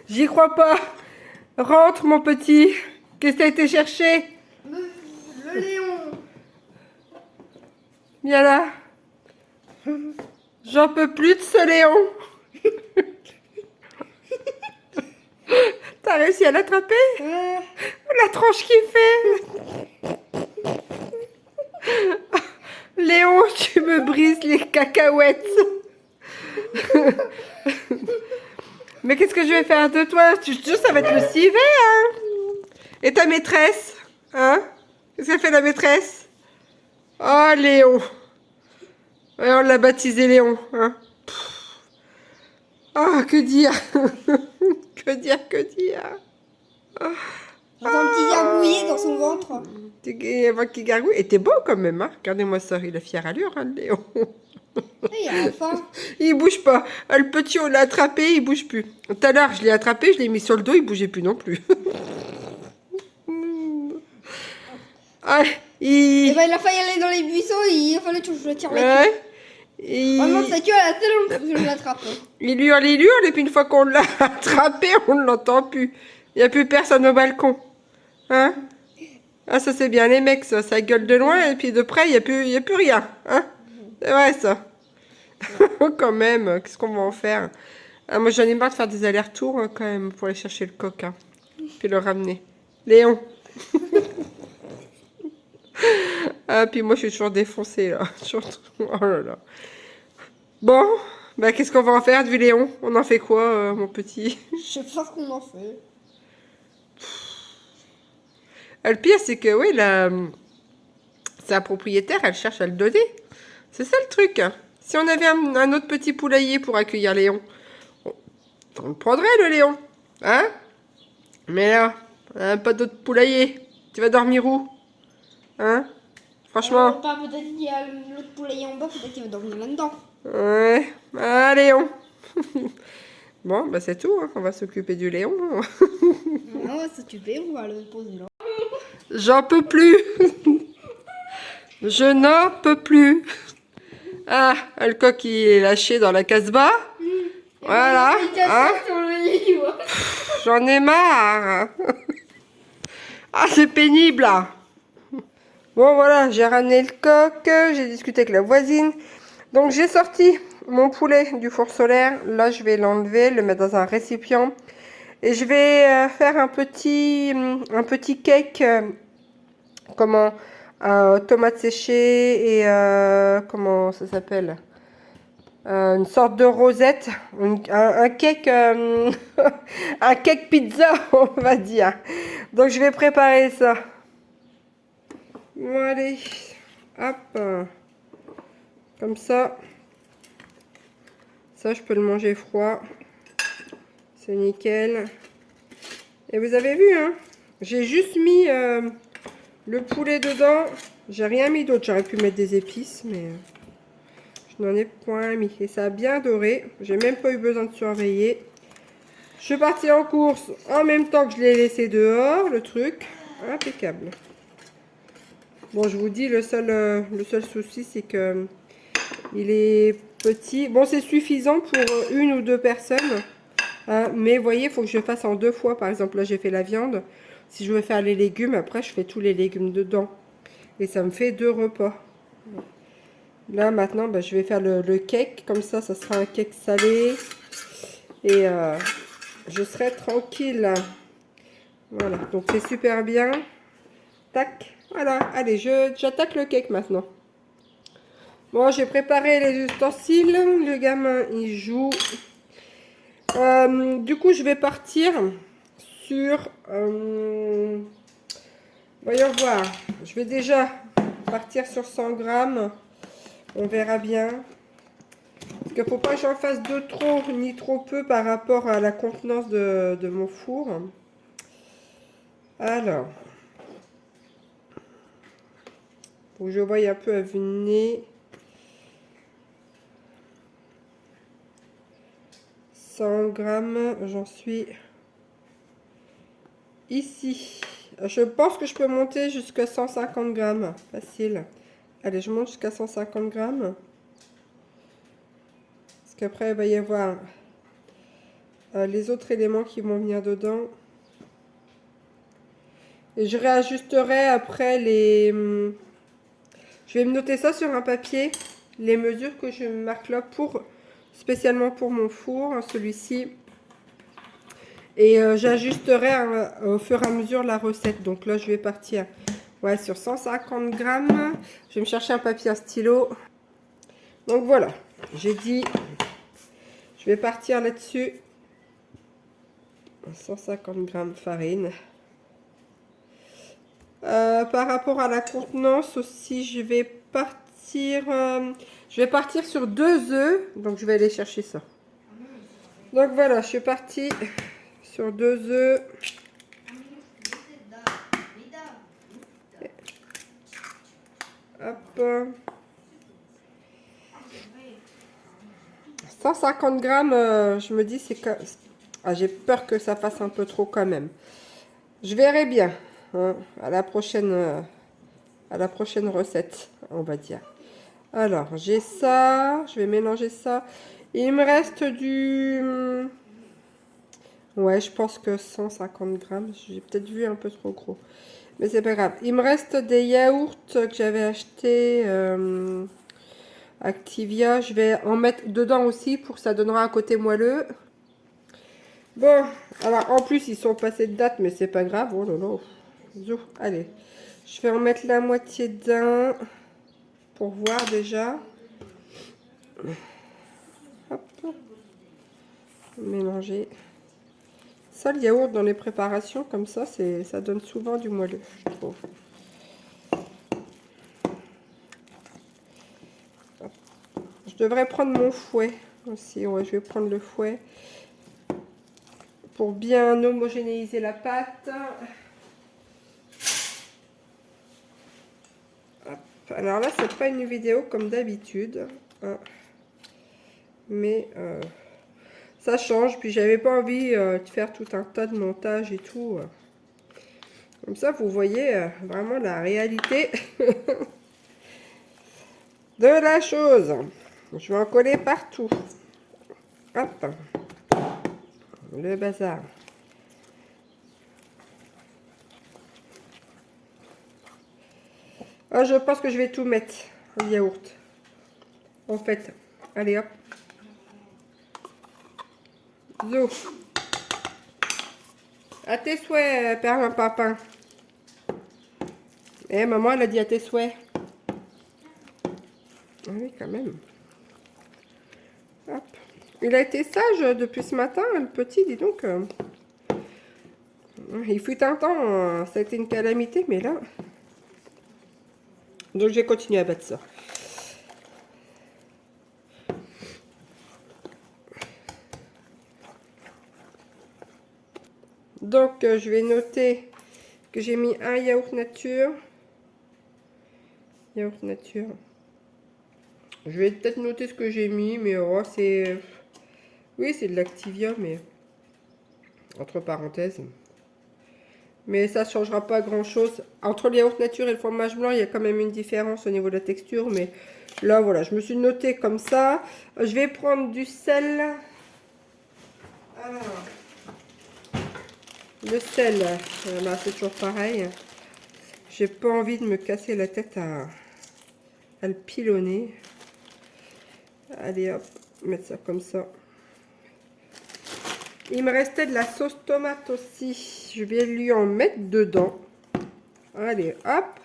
J'y crois pas. Rentre, mon petit. Qu'est-ce que t'as été chercher? Le Léon. Viens là. J'en peux plus de ce Léon. T'as réussi à l'attraper? La tronche qu'il fait. Léon, tu me brises les cacahuètes. Mais qu'est-ce que je vais faire de toi? Tu te jure, ça va être le civet, hein? Et ta maîtresse? Hein? Qu'est-ce qu'elle fait, la maîtresse? Oh, Léon. Ouais, on l'a baptisé Léon, hein? Ah, que dire? Que dire, que dire? J'entends un petit gargouiller dans son ventre. Qui gargouille. Et t'es beau quand même, hein? Regardez-moi ça, il a fière allure, hein, Léon. Et il a faim. Il bouge pas. Ah, le petit, on l'a attrapé, il bouge plus. Tout à l'heure, je l'ai attrapé, je l'ai mis sur le dos, il bougeait plus non plus. Ah, Et ben il a failli aller dans les buissons, il a fallu que je le tire la queue. Ouais. Vraiment, sa queue, elle a tellement que je l'attrape. Il hurle, et puis une fois qu'on l'a attrapé, on ne l'entend plus. Il n'y a plus personne au balcon. Hein? Ah, ça c'est bien les mecs, ça gueule de loin, et puis de près, il n'y a plus rien. Hein? C'est vrai ça. Quand même, qu'est-ce qu'on va en faire? Ah, moi j'en ai marre de faire des allers-retours quand même pour aller chercher le coq. Hein. Puis le ramener. Léon. Ah, puis moi je suis toujours défoncée là. Oh là là. Bon, bah qu'est-ce qu'on va en faire du Léon? On en fait quoi, mon petit? Je sais pas ce qu'on en fait. Le pire, c'est que oui, sa propriétaire, elle cherche à le donner. C'est ça le truc. Si on avait un autre petit poulailler pour accueillir Léon, on le prendrait le Léon. Hein? Mais là, pas d'autre poulailler. Tu vas dormir où? Hein? Franchement. Pas peut-être qu'il y a l'autre poulailler en bas, peut-être qu'il va dormir là-dedans. Ouais. Ah, Léon. Bon, bah c'est tout. Hein. On va s'occuper du Léon. On va s'occuper, on va le poser là. J'en peux plus. Je n'en peux plus. Ah, le coq il est lâché dans la casbah. Voilà. Hein? J'en ai marre. Ah, c'est pénible là. Bon, voilà, j'ai ramené le coq. J'ai discuté avec la voisine. Donc, j'ai sorti mon poulet du four solaire. Là, je vais l'enlever, le mettre dans un récipient. Et je vais faire un petit cake. Comment? Tomates séchées et comment ça s'appelle? Une sorte de rosette, un cake, un cake pizza, on va dire. Donc je vais préparer ça. Bon, allez, hop, comme ça. Ça, je peux le manger froid. C'est nickel. Et vous avez vu, hein? J'ai juste mis le poulet dedans. J'ai rien mis d'autre. J'aurais pu mettre des épices, mais je n'en ai point mis. Et ça a bien doré. J'ai même pas eu besoin de surveiller. Je suis partie en course en même temps que je l'ai laissé dehors, le truc. Impeccable. Bon, je vous dis, le seul souci, c'est que il est petit. Bon, c'est suffisant pour une ou deux personnes. Hein, mais vous voyez, il faut que je fasse en deux fois. Par exemple, là, j'ai fait la viande. Si je veux faire les légumes, après, je fais tous les légumes dedans. Et ça me fait deux repas. Là, maintenant, bah, je vais faire le cake. Comme ça sera un cake salé. Et je serai tranquille. Voilà, donc c'est super bien. Tac, voilà. Allez, j'attaque le cake maintenant. Bon, j'ai préparé les ustensiles. Le gamin, il joue. Du coup, je vais partir sur... voyons voir. Je vais déjà partir sur 100 grammes. On verra bien. Parce qu'il ne faut pas que j'en fasse de trop ni trop peu par rapport à la contenance de mon four. Alors. Faut que je voie un peu à vue de nez. 100 grammes, j'en suis ici. Je pense que je peux monter jusqu'à 150 grammes. Facile. Allez, je monte jusqu'à 150 grammes. Parce qu'après, il va y avoir les autres éléments qui vont venir dedans. Et je réajusterai après les... Je vais me noter ça sur un papier, les mesures que je marque là pour spécialement pour mon four, celui-ci. Et j'ajusterai au fur et à mesure la recette. Donc là, je vais partir sur 150 grammes. Je vais me chercher un papier, un stylo. Donc voilà, j'ai dit, je vais partir là-dessus. 150 grammes farine. Par rapport à la contenance aussi, je vais partir sur 2 œufs. Donc je vais aller chercher ça. Donc voilà, je suis partie sur 2 œufs. Hop. 150 grammes, je me dis, c'est que... Ah, j'ai peur que ça fasse un peu trop quand même. Je verrai bien hein, à la prochaine recette, on va dire. Alors, j'ai ça. Je vais mélanger ça. Il me reste du... Ouais, je pense que 150 grammes. J'ai peut-être vu un peu trop gros. Mais c'est pas grave. Il me reste des yaourts que j'avais achetés Activia. Je vais en mettre dedans aussi pour que ça donnera un côté moelleux. Bon, alors en plus ils sont passés de date, mais c'est pas grave. Oh là là. Zou, allez, je vais en mettre la moitié d'un pour voir déjà. Hop, mélanger. Ça, le yaourt dans les préparations comme ça, ça donne souvent du moelleux, je trouve. Hop. Je devrais prendre mon fouet aussi. Ouais, je vais prendre le fouet pour bien homogénéiser la pâte. Hop. Alors là, c'est pas une vidéo comme d'habitude, hein. Mais ça change. Puis j'avais pas envie de faire tout un tas de montage et tout. Comme ça, vous voyez vraiment la réalité de la chose. Je vais en coller partout. Hop. Le bazar. Ah, je pense que je vais tout mettre en yaourt. En fait. Allez, hop. Zo. À tes souhaits, Père Papin. Eh, maman, elle a dit à tes souhaits. Ah oui, quand même. Hop. Il a été sage depuis ce matin, le petit, dis donc. Il fut un temps, ça a été une calamité, mais là... Donc, j'ai continué à battre ça. Donc, je vais noter que j'ai mis un yaourt nature. Yaourt nature. Je vais peut-être noter ce que j'ai mis, mais oh, c'est... Oui, c'est de l'Activia, mais... Entre parenthèses. Mais ça ne changera pas grand-chose. Entre le yaourt nature et le fromage blanc, il y a quand même une différence au niveau de la texture. Mais là, voilà, je me suis noté comme ça. Je vais prendre du sel. Alors, le sel, là, c'est toujours pareil. J'ai pas envie de me casser la tête à le pilonner. Allez, hop, mettre ça comme ça. Il me restait de la sauce tomate aussi. Je vais lui en mettre dedans. Allez, hop.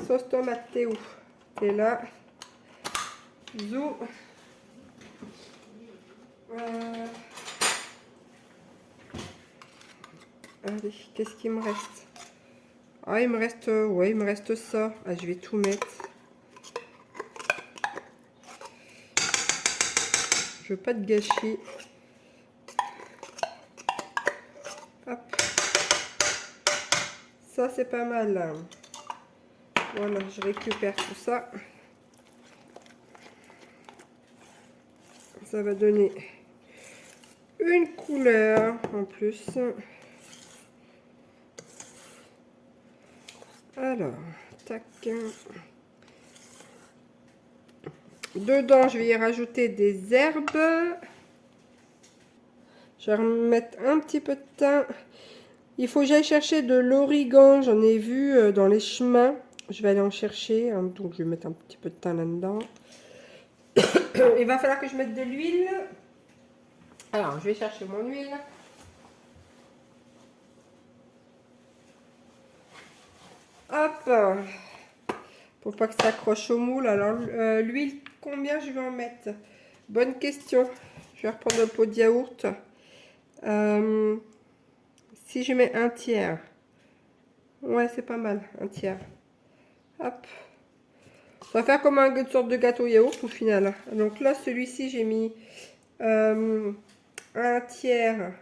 Sauce tomate, t'es où? T'es là. Zou. Allez, qu'est-ce qu'il me reste? Ah, il me reste... ouais, il me reste ça. Ah, je vais tout mettre. Je veux pas de gâchis. Hop. Ça, c'est pas mal. Là. Voilà, je récupère tout ça. Ça va donner une couleur en plus. Alors, tac. Dedans, je vais y rajouter des herbes. Je vais remettre un petit peu de thym. Il faut que j'aille chercher de l'origan. J'en ai vu dans les chemins. Je vais aller en chercher. Hein, donc, je vais mettre un petit peu de thym là-dedans. Il va falloir que je mette de l'huile. Alors, je vais chercher mon huile. Hop. Pour pas que ça accroche au moule. Alors, l'huile, combien je vais en mettre? Bonne question. Je vais reprendre le pot de yaourt. Si je mets un tiers. Ouais, c'est pas mal, un tiers. Hop. Ça va faire comme une sorte de gâteau yaourt au final. Donc là, celui-ci, j'ai mis un tiers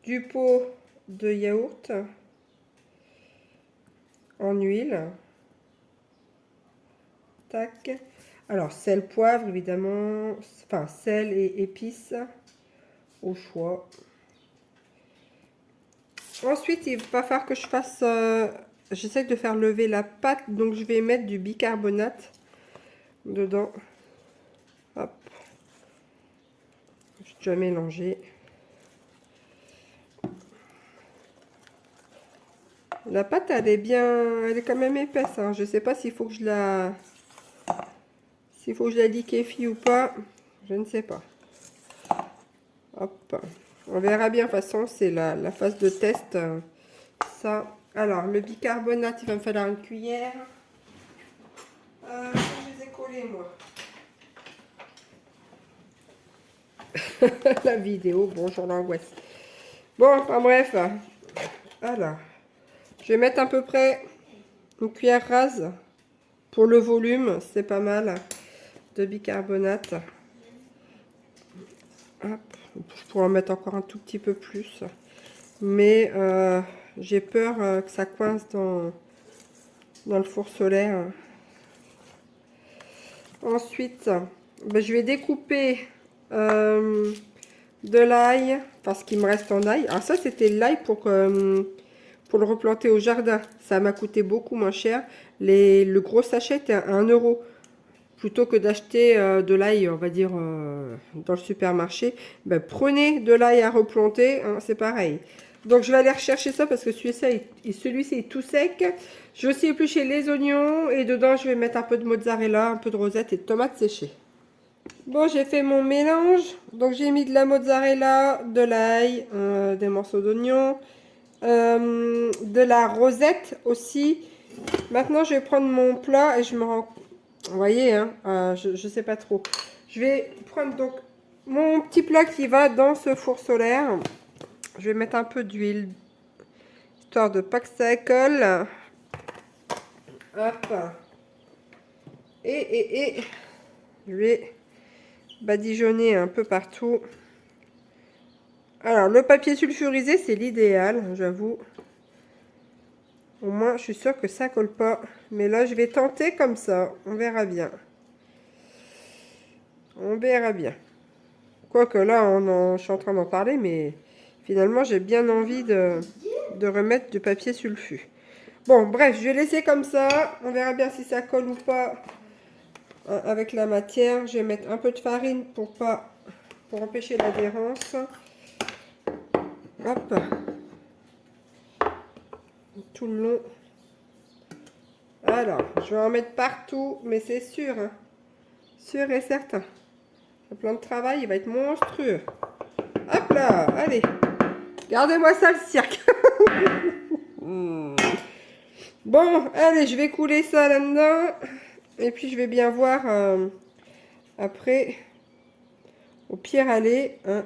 du pot de yaourt en huile. Tac. Alors, sel, poivre, évidemment. Enfin, sel et épices au choix. Ensuite, il va falloir que je fasse... j'essaie de faire lever la pâte. Donc, je vais mettre du bicarbonate dedans. Hop. Je vais déjà mélanger. La pâte, elle est bien... Elle est quand même épaisse. Hein. Je ne sais pas s'il faut que je la... S'il faut que je la liquéfie ou pas. Je ne sais pas. Hop. On verra bien. De toute façon, c'est la phase de test. Ça. Alors, le bicarbonate, il va me falloir une cuillère. Je les ai collés, moi. La vidéo, bonjour l'angoisse. Bon, enfin bref. Alors, je vais mettre à peu près une cuillère rase pour le volume. C'est pas mal de bicarbonate. Hop. Je pourrais en mettre encore un tout petit peu plus. Mais j'ai peur que ça coince dans le four solaire. Ensuite, ben, je vais découper de l'ail, parce qu'il me reste en ail. Alors ça, c'était l'ail pour le replanter au jardin. Ça m'a coûté beaucoup moins cher. Le gros sachet était à 1 euro. Plutôt que d'acheter de l'ail, on va dire, dans le supermarché, ben, prenez de l'ail à replanter, hein, c'est pareil. Donc je vais aller rechercher ça parce que celui-ci est tout sec. Je vais aussi éplucher les oignons et dedans je vais mettre un peu de mozzarella, un peu de rosette et de tomates séchées. Bon, j'ai fait mon mélange. Donc j'ai mis de la mozzarella, de l'ail, des morceaux d'oignon, de la rosette aussi. Maintenant je vais prendre mon plat et je me rends... Vous voyez, hein, je sais pas trop. Je vais prendre donc mon petit plat qui va dans ce four solaire. Je vais mettre un peu d'huile, histoire de pas que ça colle. Hop. Et je vais badigeonner un peu partout. Alors, le papier sulfurisé, c'est l'idéal, j'avoue. Au moins, je suis sûre que ça colle pas. Mais là, je vais tenter comme ça. On verra bien. On verra bien. Quoique là, je suis en train d'en parler, mais finalement, j'ai bien envie de remettre du papier sulfu. Bon, bref, je vais laisser comme ça. On verra bien si ça colle ou pas avec la matière. Je vais mettre un peu de farine pour empêcher l'adhérence. Hop. Tout le long. Alors, je vais en mettre partout, mais c'est sûr. Hein, sûr et certain. Le plan de travail, il va être monstrueux. Hop là, allez. Gardez-moi ça, le cirque. Bon, allez, je vais couler ça là-dedans. Et puis, je vais bien voir après. Au pire, aller. Hein,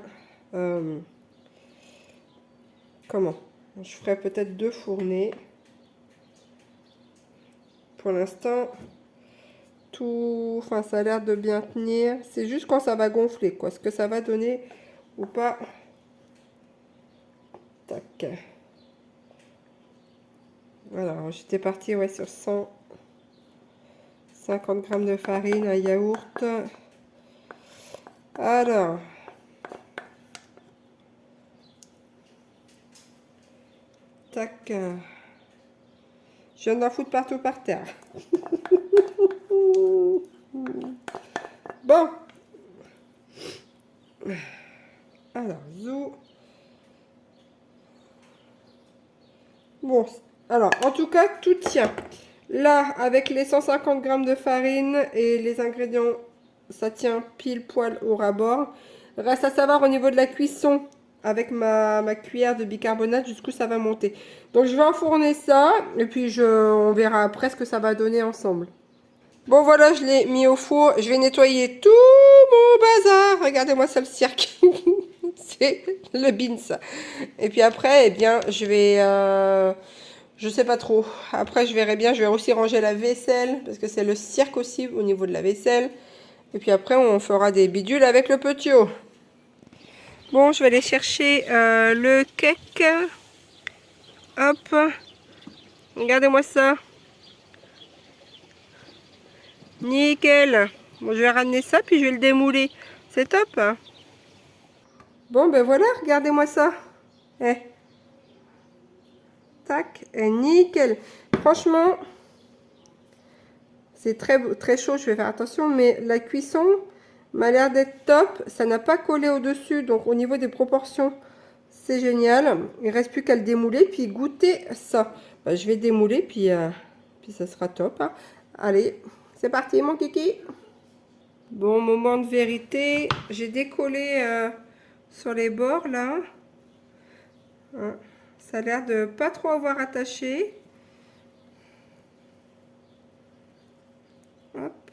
comment? Je ferai peut-être 2 fournées. Pour l'instant, enfin, ça a l'air de bien tenir. C'est juste quand ça va gonfler, quoi. Ce que ça va donner ou pas. Tac. Voilà, j'étais partie ouais, sur 150 g de farine, un yaourt. Alors. Tac. Je viens d'en foutre partout par terre. Bon. Alors. Alors, zou. Bon, alors, en tout cas, tout tient. Là, avec les 150 grammes de farine et les ingrédients, ça tient pile poil au rabord. Reste à savoir au niveau de la cuisson, avec ma cuillère de bicarbonate, jusqu'où ça va monter. Donc, je vais enfourner ça, et puis on verra après ce que ça va donner ensemble. Bon, voilà, je l'ai mis au four. Je vais nettoyer tout mon bazar. Regardez-moi ça, le cirque. C'est le beans. Et puis après, eh bien, je vais... je sais pas trop. Après, je verrai bien. Je vais aussi ranger la vaisselle. Parce que c'est le cirque aussi au niveau de la vaisselle. Et puis après, on fera des bidules avec le petit haut. Bon, je vais aller chercher le cake. Hop. Regardez-moi ça. Nickel. Bon, je vais ramener ça, puis je vais le démouler. C'est top. Hein. Bon, ben voilà, regardez-moi ça. Eh. Tac, et nickel. Franchement, c'est très chaud, je vais faire attention, mais la cuisson m'a l'air d'être top. Ça n'a pas collé au-dessus, donc au niveau des proportions, c'est génial. Il reste plus qu'à le démouler, puis goûter ça. Ben, je vais démouler, puis ça sera top. Hein. Allez, c'est parti, mon kiki. Bon, moment de vérité. J'ai décollé sur les bords, là. Hein. Ça a l'air de pas trop avoir attaché. Hop.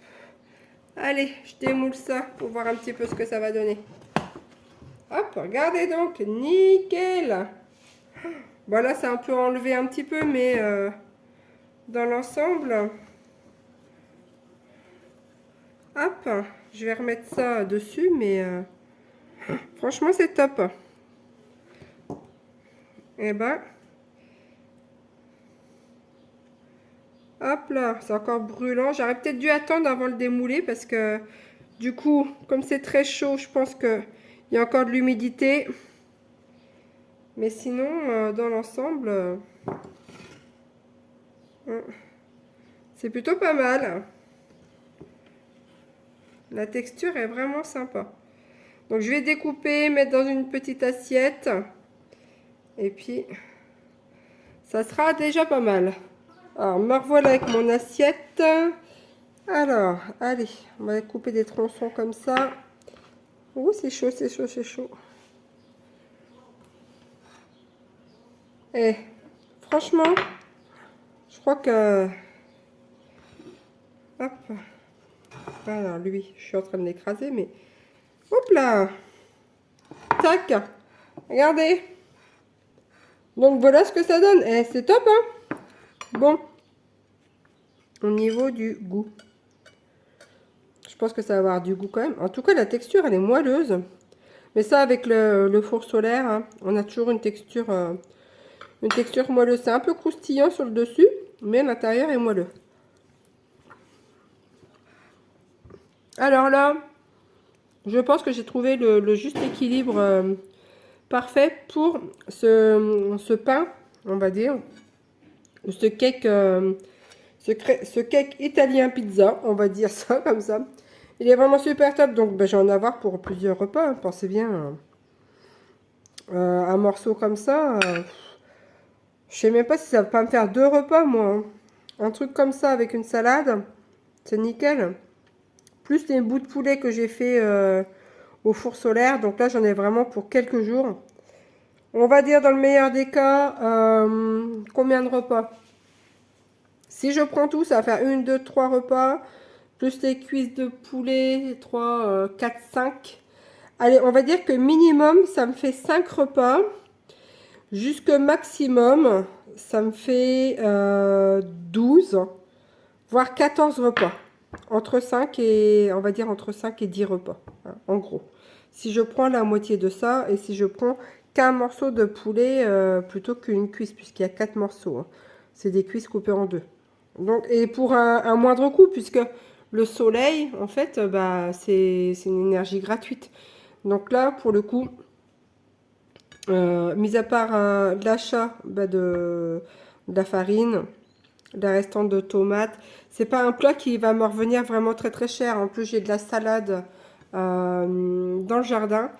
Allez, je démoule ça pour voir un petit peu ce que ça va donner. Hop, regardez donc, nickel. Bon là, c'est un peu enlevé un petit peu, mais dans l'ensemble... Hop, je vais remettre ça dessus, mais franchement, c'est top. Et ben... Hop là, c'est encore brûlant. J'aurais peut-être dû attendre avant le démouler parce que du coup, comme c'est très chaud, je pense qu'il y a encore de l'humidité. Mais sinon, dans l'ensemble, c'est plutôt pas mal. La texture est vraiment sympa. Donc je vais découper, mettre dans une petite assiette. Et puis, ça sera déjà pas mal. Alors, me revoilà avec mon assiette. Alors, allez, on va couper des tronçons comme ça. Oh, c'est chaud, c'est chaud, c'est chaud. Et franchement, je crois que... Hop. Alors, lui, je suis en train de l'écraser, mais... Hop là. Tac. Regardez. Donc, voilà ce que ça donne. Et c'est top, hein. Bon. Au niveau du goût. Je pense que ça va avoir du goût quand même. En tout cas, la texture, elle est moelleuse. Mais ça, avec le four solaire, hein, on a toujours une texture moelleuse. C'est un peu croustillant sur le dessus, mais l'intérieur est moelleux. Alors là, je pense que j'ai trouvé le juste équilibre parfait pour ce pain, on va dire. Ce cake, ce cake italien pizza, on va dire ça comme ça. Il est vraiment super top, donc ben, je vais en avoir pour plusieurs repas. Hein. Pensez bien, un morceau comme ça, je sais même pas si ça va pas me faire 2 repas, moi. Hein. Un truc comme ça avec une salade, c'est nickel. Plus les bouts de poulet que j'ai fait au four solaire, donc là j'en ai vraiment pour quelques jours. On va dire dans le meilleur des cas, combien de repas? Si je prends tout, ça va faire 1, 2, 3 repas. Plus les cuisses de poulet, 3, 4, 5. Allez, on va dire que minimum, ça me fait 5 repas. Jusque maximum, ça me fait 12, voire 14 repas. Entre 5 et, on va dire entre 5 et 10 repas, hein, en gros. Si je prends la moitié de ça et si je prends qu'un morceau de poulet plutôt qu'une cuisse, puisqu'il y a 4 morceaux. Hein. C'est des cuisses coupées en 2. Donc, et pour un moindre coût, puisque le soleil, en fait, bah, c'est une énergie gratuite. Donc là, pour le coup, mis à part l'achat bah, de la farine, la restante de tomates, c'est pas un plat qui va me revenir vraiment très très cher. En plus, j'ai de la salade dans le jardin.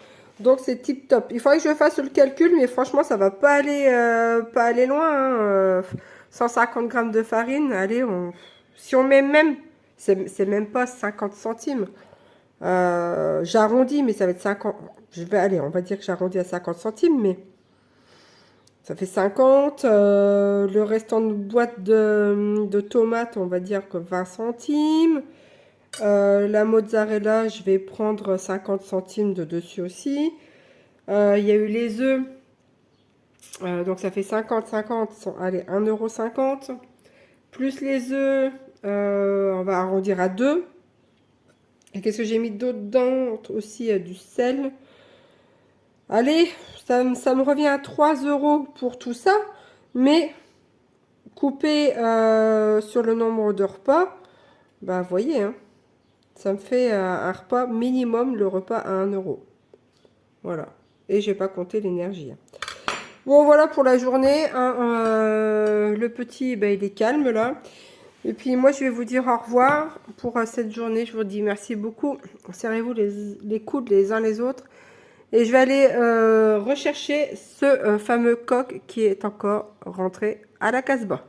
Donc c'est tip top. Il faudrait que je fasse le calcul, mais franchement, ça va pas aller loin. Hein. 150 grammes de farine, allez, si on met même, c'est même pas 50 centimes. J'arrondis, mais ça va être 50. Allez, on va dire que j'arrondis à 50 centimes, mais ça fait 50. Le restant de boîte de tomates, on va dire que 20 centimes. La mozzarella, je vais prendre 50 centimes de dessus aussi. Il y a eu les œufs. Donc ça fait 50, 50. Allez, 1,50 €. Plus les œufs, on va arrondir à 2. Et qu'est-ce que j'ai mis d'autre dedans? Aussi du sel. Allez, ça me revient à 3 € pour tout ça. Mais coupé sur le nombre de repas, bah vous voyez, hein, ça me fait un repas minimum, le repas à 1 €. Voilà. Et j'ai pas compté l'énergie. Bon, voilà pour la journée. Hein, le petit, ben, il est calme là. Et puis moi, je vais vous dire au revoir pour cette journée. Je vous dis merci beaucoup. Serrez-vous les coudes les uns les autres. Et je vais aller rechercher ce fameux coq qui est encore rentré à la Casbah.